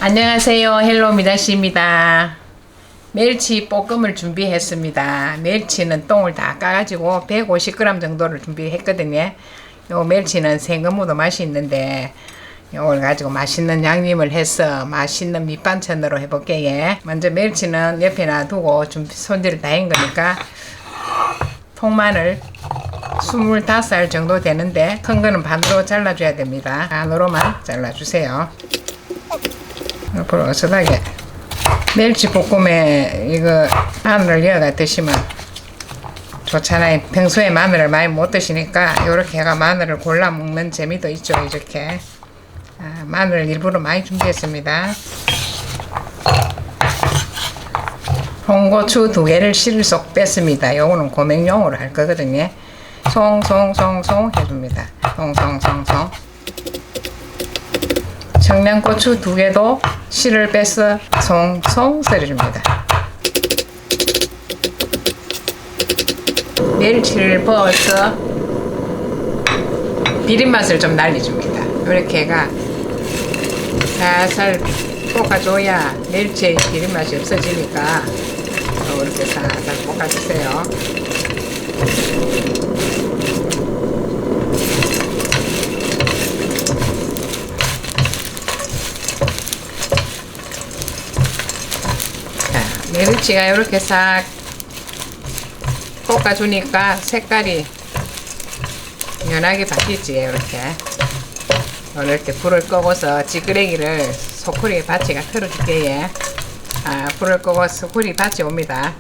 안녕하세요. 헬로 미다씨입니다. 멸치 볶음을 준비했습니다. 멸치는 똥을 다 까가지고 150g 정도를 준비했거든요. 요 멸치는 생거무도 맛이 있는데 요걸 가지고 맛있는 양념을 해서 맛있는 밑반찬으로 해볼게요. 먼저 멸치는 옆에 놔두고 손질을 다 한 거니까 통마늘 25알 정도 되는데 큰 거는 반으로 잘라줘야 됩니다. 반으로만 잘라주세요. 옆으로 어슷하게. 멸치 볶음에 이거 마늘을 넣어가 드시면 좋잖아요. 평소에 마늘을 많이 못 드시니까 이렇게 해가 마늘을 골라 먹는 재미도 있죠. 이렇게 마늘을 일부러 많이 준비했습니다. 홍고추 2개를 씨를 쏙 뺐습니다. 요거는 고명용으로 할 거거든요. 송송송송 해줍니다. 송송송송. 청양고추 2개도 씨를 빼서 송송 썰어줍니다. 멸치를 부어서 비린맛을 좀 날려줍니다. 이렇게 해가 살살 볶아줘야 멸치의 비린맛이 없어지니까 이렇게 살살 볶아주세요. 멸치가 이렇게 싹 볶아주니까 색깔이 연하게 바뀌지. 이렇게 불을 끄고서 찌끄레기를 소쿠리 바치가 틀어줄게요. 불을 끄고 소쿠리 바치 옵니다.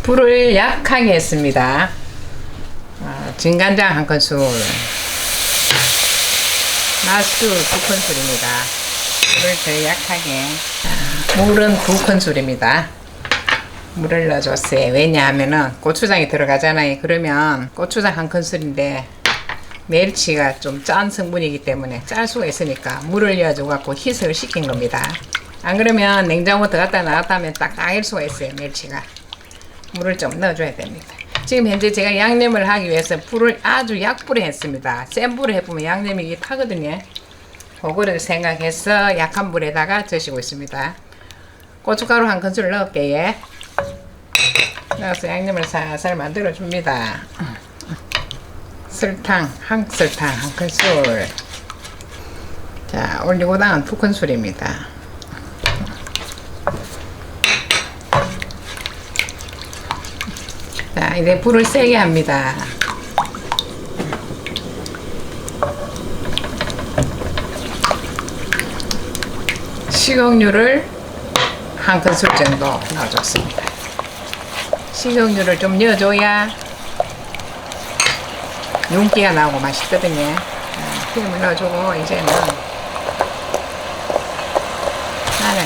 불을 약하게 했습니다. 진간장 1큰술, 맛술 2큰술입니다. 불을 더 약하게. 물은 2큰술입니다. 물을 넣어줬어요. 왜냐하면은 고추장이 들어가잖아요. 그러면 고추장 1큰술인데 멸치가 좀 짠 성분이기 때문에 짤 수가 있으니까 물을 넣어줘 갖고 희석을 시킨 겁니다. 안 그러면 냉장고 들어갔다 나갔다 하면 딱딱할 수가 있어요. 멸치가. 물을 좀 넣어줘야 됩니다. 지금 현재 제가 양념을 하기 위해서 불을 아주 약불에 했습니다. 센 불에 해보면 양념이 타거든요. 그거를 생각해서 약한 불에다가 드시고 있습니다. 고춧가루 1큰술 넣을게요. 넣어서 양념을 살살 만들어 줍니다. 설탕, 설탕 1큰술. 자, 올리고당은 2큰술입니다. 자, 이제 불을 세게 합니다. 식용유를 1큰술 정도 넣어줬습니다. 식용유를 좀 넣어줘야 윤기가 나고 맛있거든요. 기름을 넣어주고 이제는 마늘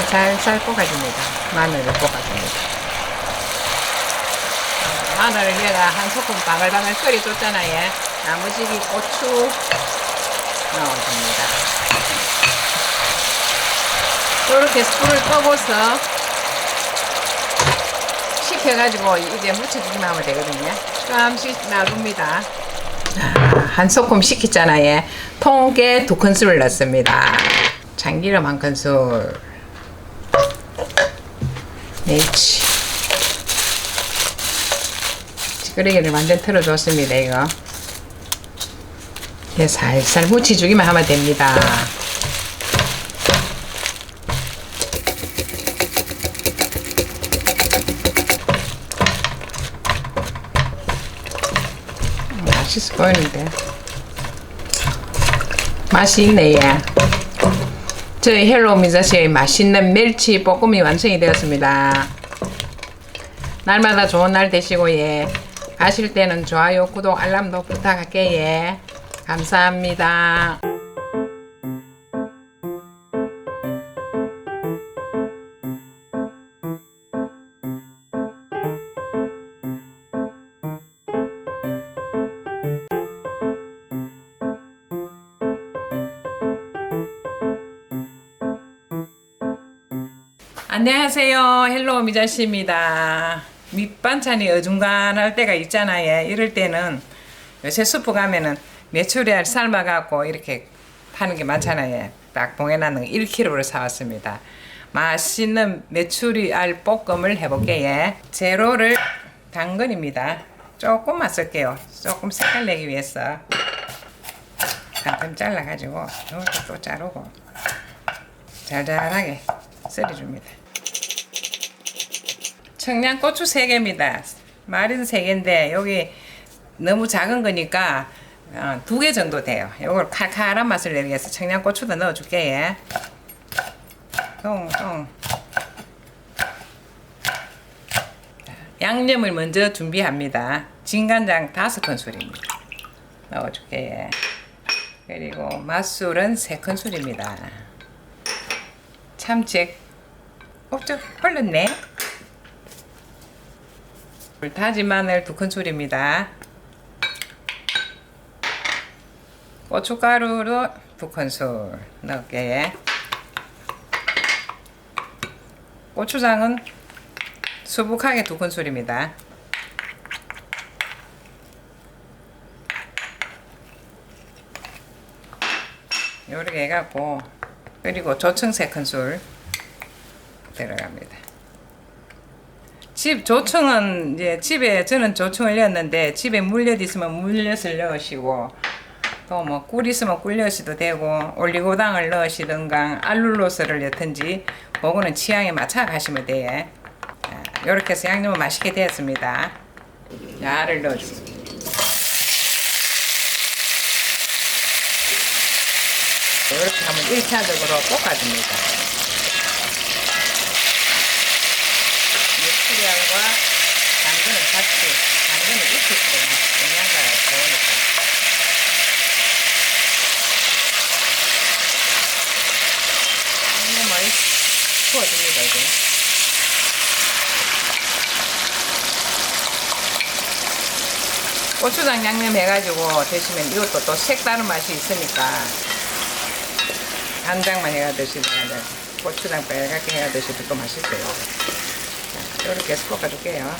살살 볶아줍니다. 마늘을 볶아줍니다. 마늘을 내가 한 소금 바글바글 끓여줬잖아요. 나머지 고추 넣어줍니다. 이렇게 불을 끄고서 식혀가지고 이제 묻혀주기만 하면 되거든요. 조금씩 놔둡니다. 한 소금 식혔잖아요. 통깨 2큰술을 넣습니다. 참기름 1큰술. 멸치. 찌끄레기를 완전 틀어줬습니다. 이거 살살 묻혀주기만 하면 됩니다. 맛있어 보이는데 맛이 있네. 저희 헬로 미자씨의 맛있는 멸치 볶음이 완성이 되었습니다. 날마다 좋은 날 되시고 가실 때는 좋아요, 구독, 알람도 부탁할게요. 감사합니다. 안녕하세요. 헬로 미자씨입니다. 밑반찬이 어중간할 때가 있잖아요. 이럴 때는 요새 슈퍼 가면은 메추리알 삶아갖고 이렇게 파는 게 많잖아요. 딱 봉해놨는 거 1kg를 사왔습니다. 맛있는 메추리 알 볶음을 해볼게요. 재료를 당근입니다. 조금만 쓸게요. 조금 색깔 내기 위해서 당근 잘라가지고 이렇게 또 자르고 잘잘하게 썰어줍니다. 청양고추 3개입니다. 말은 3개인데 여기 너무 작은 거니까 2개 정도 돼요. 이걸 칼칼한 맛을 내기 위해서 청양고추도 넣어줄게요. 똥똥. 양념을 먼저 준비합니다. 진간장 5큰술입니다. 넣어줄게요. 그리고 맛술은 3큰술입니다. 참치 좀 흘렀네. 다진 마늘 2큰술입니다. 고춧가루로 2큰술 넣을게요. 고추장은 수북하게 2큰술입니다. 요렇게 해갖고 그리고 조청 3큰술 들어갑니다. 조청은 이제 집에 저는 조청을 넣었는데 집에 물엿 있으면 물엿을 넣으시고 또 뭐 꿀 있으면 꿀 넣으셔도 되고 올리고당을 넣으시든가 알룰로스를 넣든지 그거는 취향에 맞춰 가시면 돼요. 이렇게 해서 양념은 맛있게 되었습니다. 알을 넣어주고 이렇게 하면 1차적으로 볶아줍니다. 메추리알과 당근을 같이 당근을 익힐수록 영양가 좋으니까 양념을 부어줍니다. 이제 고추장 양념 해가지고 드시면 이것도 또 색다른 맛이 있으니까 간장만 해가 드시면 고추장 빨갛게 해가 드셔도 또 맛있어요. 자, 이렇게 해서 볶아줄게요.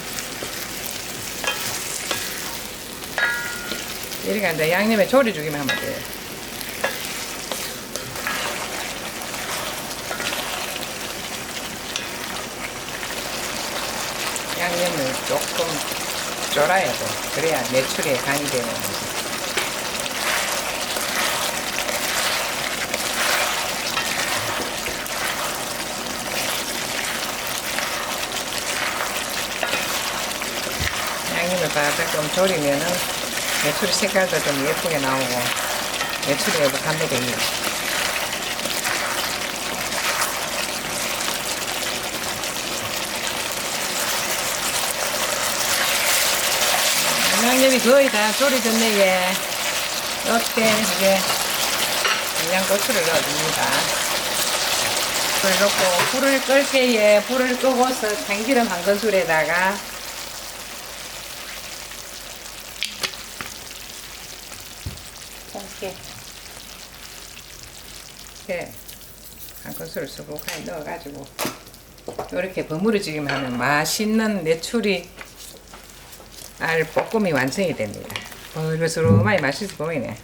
이렇게 이제 양념에 졸여주기만 하면 돼요. 양념을 조금 졸아야 돼. 그래야 메추리에 간이 되는 거지. 양념을 바짝 좀 졸이면은 메추리 색깔도 좀 예쁘게 나오고 메추리에도 간도 됩니다. 양념이 거의 다 졸여졌네. 예. 이렇게 이제 청양고추를 넣어줍니다. 불을 넣고 불을 끌게. 예. 불을 끄고서 참기름 1큰술에다가 참깨 이렇게 1큰술을 수북하게 넣어가지고 이렇게 버무려지기만 하면 맛있는 메추리 알 볶음이 완성이 됩니다. 얼그스름하게 맛있어 보이네.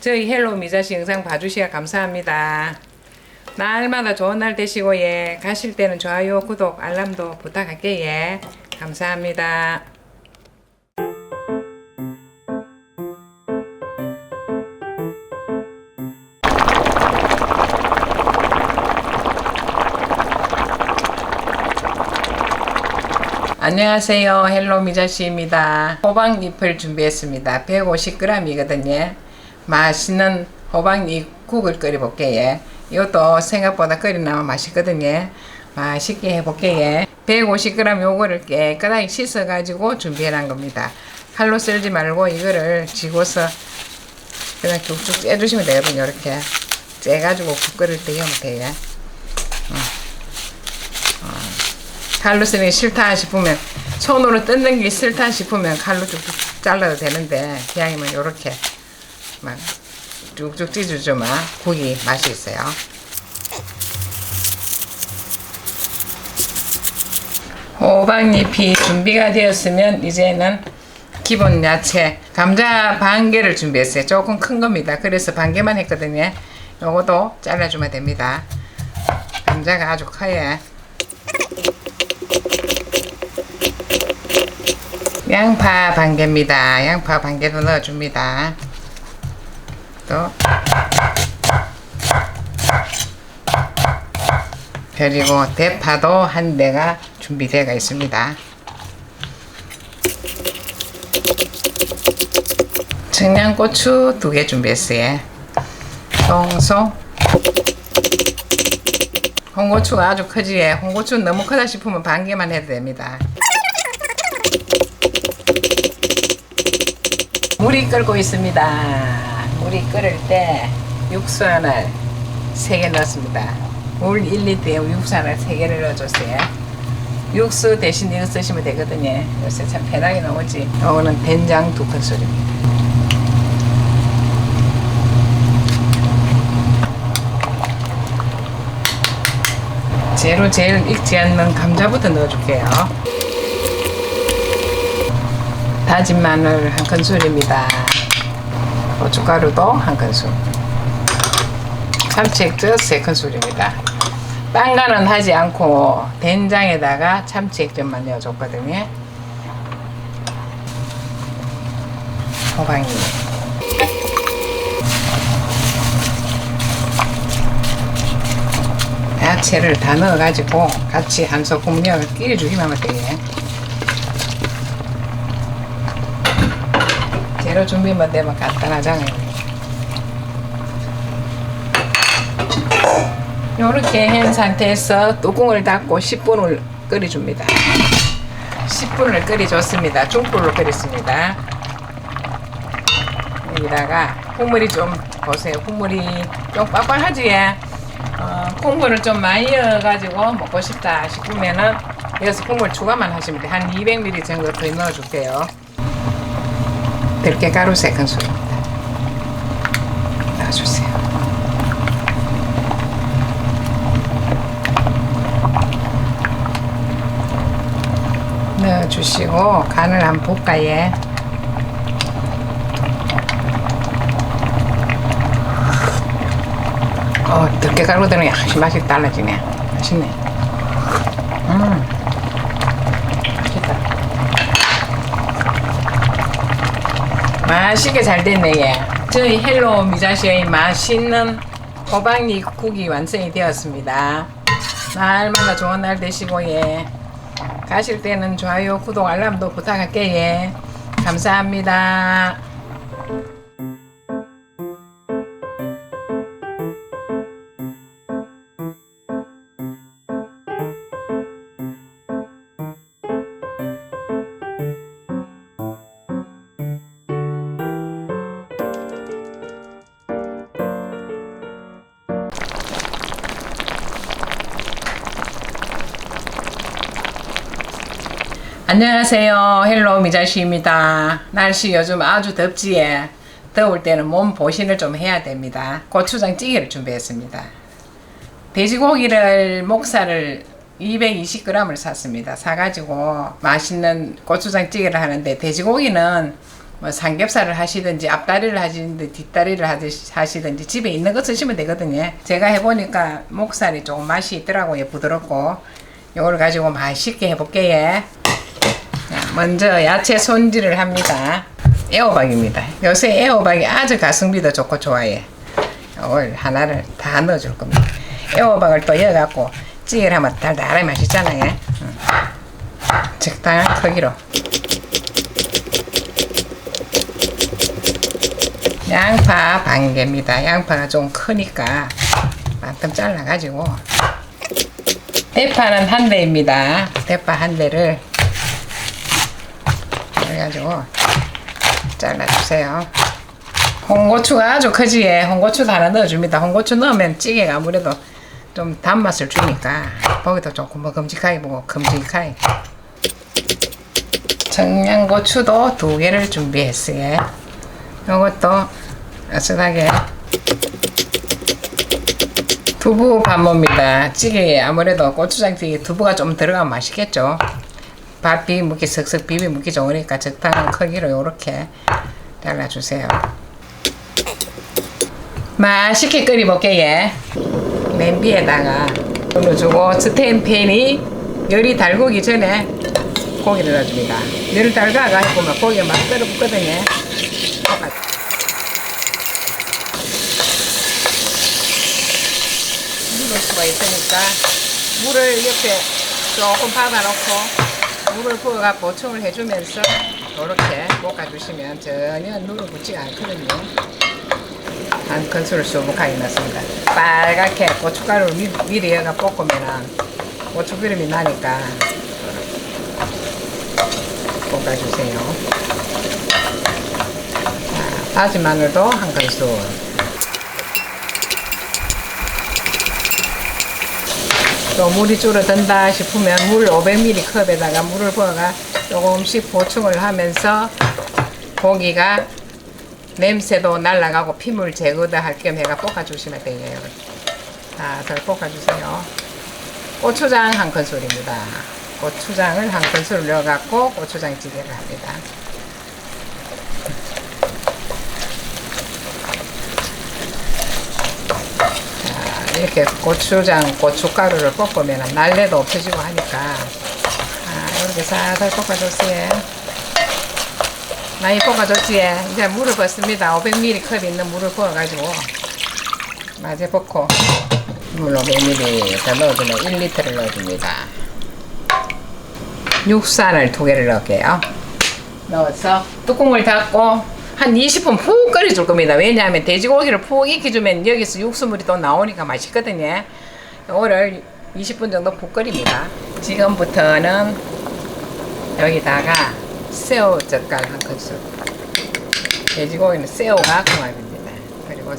저희 헬로 미자씨 영상 봐주시아 감사합니다. 날마다 좋은 날 되시고 예. 가실 때는 좋아요, 구독, 알람도 부탁할게요. 예. 감사합니다. 안녕하세요. 헬로 미자씨입니다. 호박잎을 준비했습니다. 150g이거든요. 맛있는 호박잎 국을 끓여볼게요. 이것도 생각보다 끓이나면 맛있거든요. 맛있게 해볼게요. 150g 요거를 깨끗하게 씻어가지고 준비해놓은 겁니다. 칼로 썰지 말고 이거를 쥐고서 그냥 쭉쭉 째주시면 되거든요. 이렇게 째가지고 국 끓일 때 하면 돼요. 칼로 쓰는 게 싫다 싶으면 손으로 뜯는 게 싫다 싶으면 칼로 쭉쭉 잘라도 되는데 기왕이면 요렇게 막 쭉쭉 찢어주면 국이 맛이 있어요. 호박잎이 준비가 되었으면 이제는 기본 야채 감자 반 개를 준비했어요. 조금 큰 겁니다. 그래서 반 개만 했거든요. 요것도 잘라주면 됩니다. 감자가 아주 커요. 양파 반 개입니다. 양파 반 개도 넣어줍니다. 또 그리고 대파도 한 대가 준비되어 있습니다. 청양고추 2개 준비했어요. 송송 홍고추가 아주 크지. 홍고추 너무 크다 싶으면 반 개만 해도 됩니다. 물이 끓고 있습니다. 물이 끓을 때 육수를 3개 넣었습니다. 물 1리터에 육수를 3개를 넣어줬어요. 육수 대신 이거 쓰시면 되거든요. 요새 참 편하게 나오지. 이거는 된장 2큰술입니다. 재료 제일 익지 않는 감자부터 넣어줄게요. 다진 마늘 1큰술입니다. 고춧가루도 1큰술. 참치액젓 3큰술입니다. 딴 거는 하지 않고 된장에다가 참치액젓만 넣어줬거든요. 호박잎. 야채를 다 넣어가지고 같이 한 소금 넣어 끼워주기만 하면 돼요. 재료 준비만 되면 간단하잖아요. 이렇게 한 상태에서 뚜껑을 닫고 10분을 끓여줍니다. 10분을 끓여줬습니다. 중불로 끓였습니다. 여기다가 국물이 좀 보세요. 국물이 좀 빡빡하지? 국물을 좀 많이 넣어가지고 먹고 싶다 싶으면은 여기서 국물 추가만 하시면 돼요. 한 200ml 정도 더 넣어줄게요. 들깨가루 3큰술입니다. 넣어주세요. 넣어주시고 간을 한번 볶아요. 들깨가루들은 역시 맛이 달라지네. 맛있네. 맛있다. 맛있게 잘 됐네. 예. 저희 헬로 미자시의 맛있는 호박잎국이 완성이 되었습니다. 날마다 좋은 날 되시고, 예. 가실 때는 좋아요, 구독, 알람도 부탁할게요. 예. 감사합니다. 안녕하세요. 헬로 미자씨입니다. 날씨 요즘 아주 덥지에 더울 때는 몸 보신을 좀 해야 됩니다. 고추장 찌개를 준비했습니다. 돼지고기를 목살을 220g을 샀습니다. 사가지고 맛있는 고추장 찌개를 하는데 돼지고기는 뭐 삼겹살을 하시든지 앞다리를 하시든지 뒷다리를 하시든지 집에 있는 거 쓰시면 되거든요. 제가 해보니까 목살이 조금 맛이 있더라고요. 부드럽고 이걸 가지고 맛있게 해볼게요. 먼저 야채 손질을 합니다. 애호박입니다. 요새 애호박이 아주 가성비도 좋고 좋아요. 이걸 하나를 다 넣어줄 겁니다. 애호박을 또 넣어갖고 찌개를 하면 달달하게 맛있잖아요. 적당한 크기로. 양파 반 개입니다. 양파가 좀 크니까 만큼 잘라가지고. 대파는 한 대입니다. 대파 한 대를 그래가지고 잘라주세요. 홍고추가 아주 크지? 홍고추도 하나 넣어줍니다. 홍고추 넣으면 찌개가 아무래도 좀 단맛을 주니까 보기도 좋고 먹음직하게 보고 큼직하게. 청양고추도 2개를 준비했어요. 이것도 아슬하게. 두부 반모입니다. 찌개에 아무래도 고추장찌개 두부가 좀 들어가면 맛있겠죠. 밥 비비먹기 슥슥 비비먹기 좋으니까 적당한 크기로 요렇게 잘라주세요. 맛있게 끓여볼게. 예. 냄비에다가 눌러주고 스텐팬이 열이 달구기 전에 고기를 넣어줍니다. 열을 달가가 해보면 고기가 막 끓어붙거든요. 묻을 수가 있으니까 물을 옆에 조금 받아놓고 물을 부어가 보충을 해주면서 이렇게 볶아주시면 전혀 누르붙지가 않거든요. 한 큰술을 수북하게 넣습니다. 빨갛게 고춧가루를 미리 여가 볶으면 고추기름이 나니까 볶아주세요. 자, 다진 마늘도 한 큰술. 또 물이 줄어든다 싶으면 물 500ml 컵에다가 물을 부어가 조금씩 보충을 하면서 고기가 냄새도 날아가고 피물 제거도 할 겸 해가 볶아주시면 돼요. 자, 잘 볶아주세요. 고추장 한 큰술입니다. 고추장을 한 큰술 넣어갖고 고추장찌개를 합니다. 자, 이렇게 고추장, 고춧가루를 볶으면 날래도 없어지고 하니까 이렇게 살살 볶아주세요. 많이 볶아줬지. 이제 물을 붓습니다. 500ml 컵 있는 물을 부어가지고 마저 볶고 물 500ml 더 넣어주면 1리터를 넣어줍니다. 육산을 2개를 넣을게요. 넣어서 뚜껑을 닫고 한 20분 푹 끓여줄 겁니다. 왜냐하면 돼지고기를 푹 익혀주면 여기서 육수물이 또 나오니까 맛있거든요. 이거를 20분 정도 푹 끓입니다. 지금부터는 여기다가 새우 젓갈 한 큰술. 돼지고기는 새우가 궁합입니다. 그리고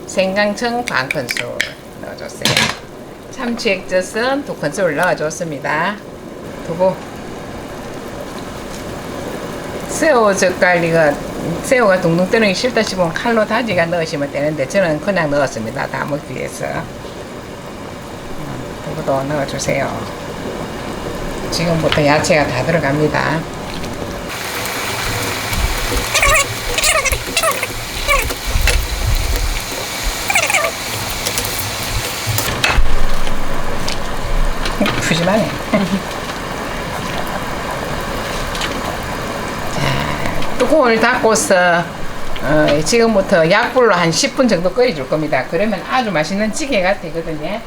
생강청 반 큰술 넣어줬어요. 참치 액젓은 2큰술 넣어줬습니다. 두고 새우 젓갈 이거 새우가 둥둥 뜨는 게 싫다 싶으면 칼로 다지가 넣으시면 되는데 저는 그냥 넣었습니다. 다 먹기 위해서. 두부도 넣어주세요. 지금부터 야채가 다 들어갑니다. 푸짐하네. 자, 뚜껑을 닫고서 지금부터 약불로 한 10분 정도 끓여줄 겁니다. 그러면 아주 맛있는 찌개가 되거든요.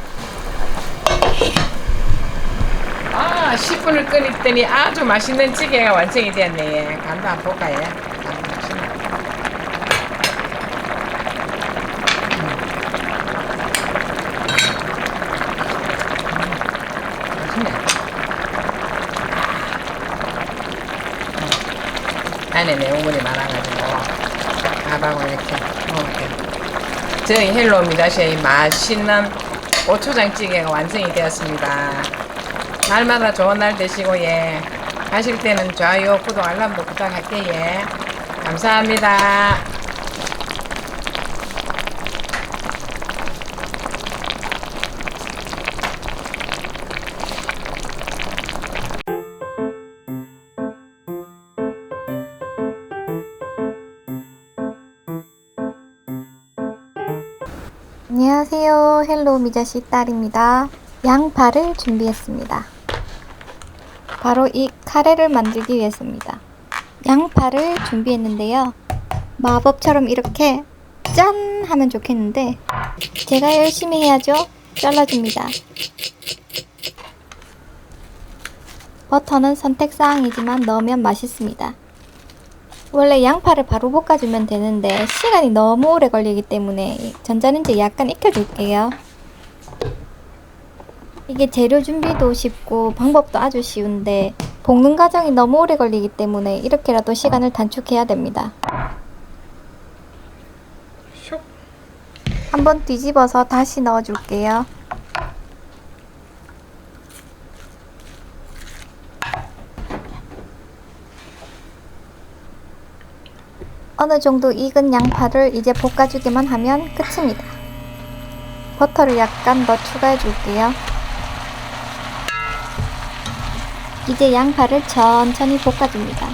10분을 끓였더니 아주 맛있는 찌개가 완성이 되었네. 간도 한번 볼까요? 안에 내용물이 많아가지고 밥하고 이렇게 먹을게요. 저희 헬로미다시의 맛있는 고추장찌개가 완성이 되었습니다. 날마다 좋은 날 되시고 예 가실 때는 좋아요, 구독, 알람도 부탁할게요. 예. 감사합니다. 안녕하세요. 헬로 미자씨 딸입니다. 양파를 준비했습니다. 바로 이 카레를 만들기 위해서입니다. 양파를 준비했는데요. 마법처럼 이렇게 짠 하면 좋겠는데 제가 열심히 해야죠. 잘라줍니다. 버터는 선택사항이지만 넣으면 맛있습니다. 원래 양파를 바로 볶아주면 되는데 시간이 너무 오래 걸리기 때문에 전자레인지에 약간 익혀줄게요. 이게 재료 준비도 쉽고 방법도 아주 쉬운데 볶는 과정이 너무 오래 걸리기 때문에 이렇게라도 시간을 단축해야 됩니다. 한번 뒤집어서 다시 넣어줄게요. 어느 정도 익은 양파를 이제 볶아주기만 하면 끝입니다. 버터를 약간 더 추가해 줄게요. 이제 양파를 천천히 볶아줍니다.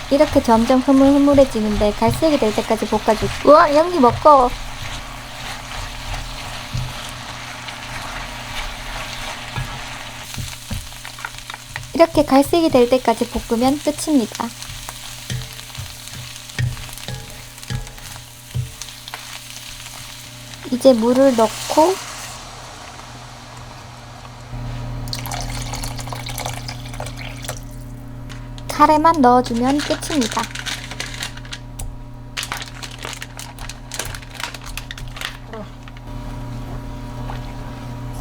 이렇게 점점 흐물흐물해지는데 갈색이 될 때까지 볶아줄게요. 우와, 연기 먹고. 이렇게 갈색이 될 때까지 볶으면 끝입니다. 이제 물을 넣고 카레만 넣어주면 끝입니다.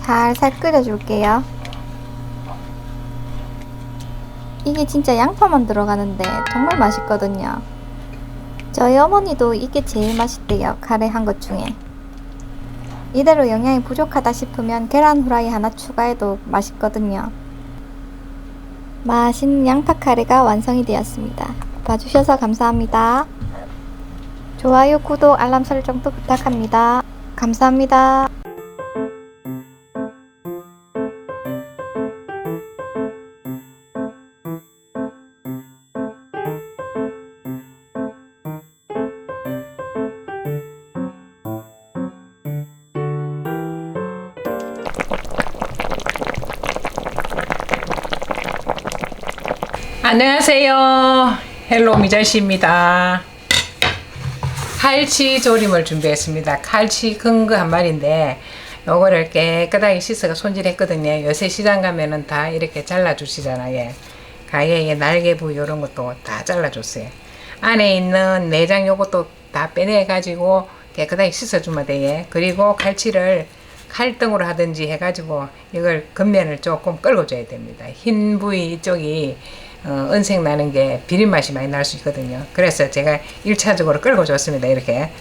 살살 끓여줄게요. 이게 진짜 양파만 들어가는데 정말 맛있거든요. 저희 어머니도 이게 제일 맛있대요. 카레 한 것 중에. 이대로 영양이 부족하다 싶으면 계란 후라이 하나 추가해도 맛있거든요. 맛있는 양파 카레가 완성이 되었습니다. 봐주셔서 감사합니다. 좋아요, 구독, 알람 설정도 부탁합니다. 감사합니다. 안녕하세요. 헬로 미자씨입니다. 칼치 조림을 준비했습니다. 칼치 큰 거 한 마리인데 요거를 깨끗하게 씻어가 손질했거든요. 요새 시장 가면은 다 이렇게 잘라주시잖아요. 가게에 날개 부위 이런 것도 다 잘라줬어요. 안에 있는 내장 요것도 다 빼내가지고 깨끗하게 씻어주면 돼요. 그리고 칼치를 칼등으로 하든지 해가지고 이걸 겉면을 조금 끌어줘야 됩니다. 흰 부위 이쪽이 은색 나는 게 비린 맛이 많이 날 수 있거든요. 그래서 제가 1차적으로 끌고 줬습니다. 이렇게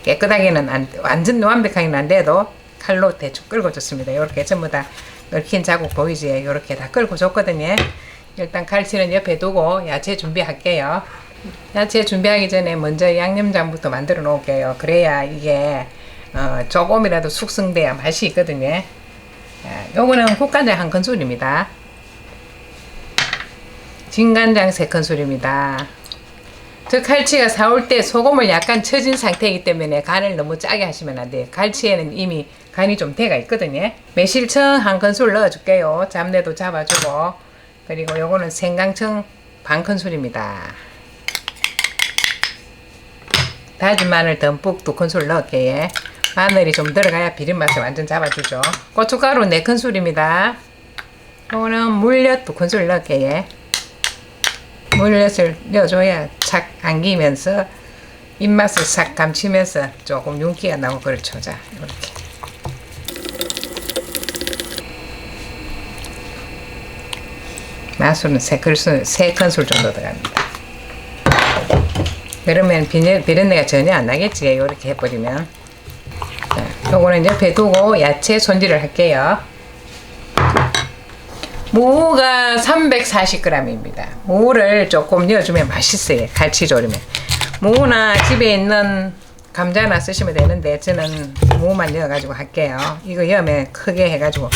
깨끗하게는 완전 완벽하게는 안 돼도 칼로 대충 끌고 줬습니다. 이렇게 전부 다 얽힌 자국 보이지? 이렇게 다 끌고 줬거든요. 일단 칼치는 옆에 두고 야채 준비할게요. 야채 준비하기 전에 먼저 양념장부터 만들어 놓을게요. 그래야 이게 조금이라도 숙성돼야 맛이 있거든요. 요거는 국간장 1큰술입니다. 진간장 3큰술입니다. 저 칼치가 사올 때 소금을 약간 쳐진 상태이기 때문에 간을 너무 짜게 하시면 안 돼요. 칼치에는 이미 간이 좀 돼가 있거든요. 매실청 1큰술 넣어줄게요. 잡내도 잡아주고. 그리고 요거는 생강청 반큰술입니다. 다진 마늘 듬뿍 2큰술 넣을게요. 마늘이 좀 들어가야 비린맛을 완전 잡아주죠. 고춧가루 4큰술입니다. 요거는 물엿 2큰술 넣을게요. 물엿을 넣어줘야 착 안기면서 입맛을 싹 감추면서 조금 윤기가 나고 그렇죠. 자, 이렇게 맛술은 3큰술 정도 들어갑니다. 그러면 비린내가 전혀 안 나겠지. 이렇게 해버리면. 자, 요거는 옆에 두고 야채 손질을 할게요. 무가 340g입니다. 무를 조금 넣어주면 맛있어요. 갈치조림에. 무나 집에 있는 감자나 쓰시면 되는데 저는 무만 넣어가지고 할게요. 이거 넣으면 크게 해가지고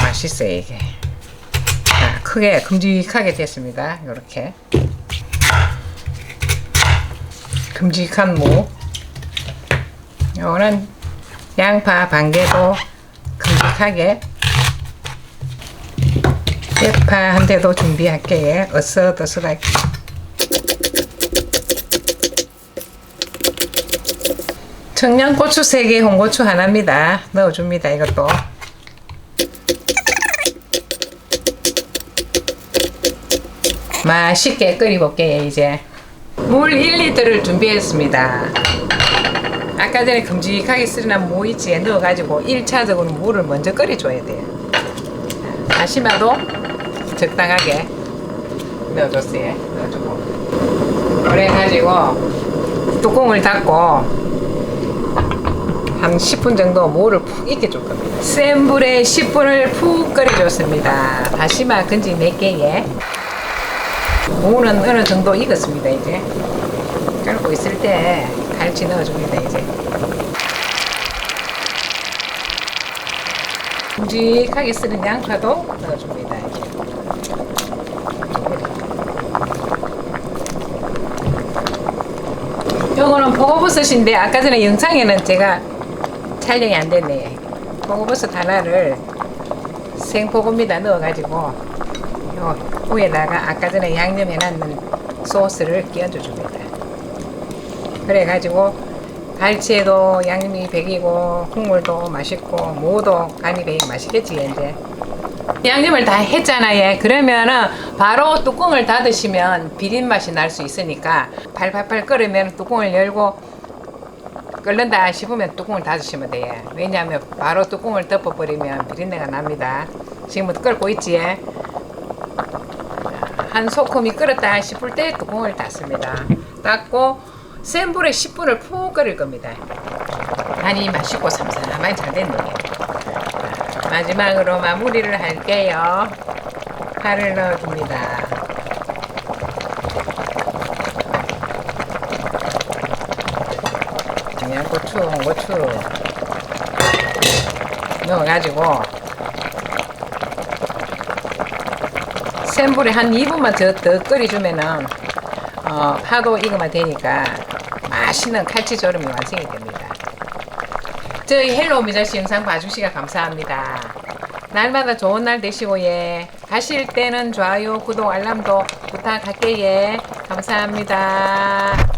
맛있어요. 이게. 자, 크게 큼직하게 됐습니다. 이렇게 큼직한 무. 요거는 양파 반개도 큼직하게 대파 한 대도 준비할게요. 어슷어슷하게. 청양고추 3개, 홍고추 하나입니다. 넣어줍니다. 이것도. 맛있게 끓여볼게요. 이제 물 1리터를 준비했습니다. 아까 전에 큼직하게 쓰려는 무 있지에 넣어가지고 1차적으로 물을 먼저 끓여줘야 돼요. 다시마도 적당하게 넣어줬어요. 넣어주고 오래 가지고 뚜껑을 닫고 한 10분 정도 무를 푹 익혀 줄 겁니다. 센 불에 10분을 푹 끓여줬습니다. 다시마 건지 4개에 무는 어느 정도 익었습니다. 이제 끓고 있을 때 갈치 넣어줍니다. 이제 큼직하게 쓰는 양파도 넣어줍니다. 이제. 요거는 포고버섯인데 아까 전에 영상에는 제가 촬영이 안 됐네. 포고버섯 하나를 생포고입니다. 넣어가지고 요 위에다가 아까 전에 양념해놨는 소스를 끼얹어 줍니다. 그래가지고 갈치에도 양념이 배기고 국물도 맛있고 무도 간이 배기 맛있겠지 이제. 양념을 다 했잖아요. 그러면은 바로 뚜껑을 닫으시면 비린 맛이 날 수 있으니까 팔팔팔 끓으면 뚜껑을 열고 끓는다 싶으면 뚜껑을 닫으시면 돼요. 왜냐하면 바로 뚜껑을 덮어버리면 비린내가 납니다. 지금부터 끓고 있지. 한 소금이 끓었다 싶을 때 뚜껑을 닫습니다. 닫고 센 불에 10분을 푹 끓일 겁니다. 간이 맛있고 삼삼하게 잘 됐네요. 마지막으로 마무리를 할게요. 파를 넣어줍니다. 양고추, 홍고추 넣어가지고 센 불에 한 2분만 더 끓여주면은 파도 익으면 되니까 맛있는 칼치조림이 완성이 됩니다. 저희 헬로 미자씨 영상 봐주시가 감사합니다. 날마다 좋은 날 되시고 예. 가실 때는 좋아요, 구독, 알람도 부탁할게요. 감사합니다.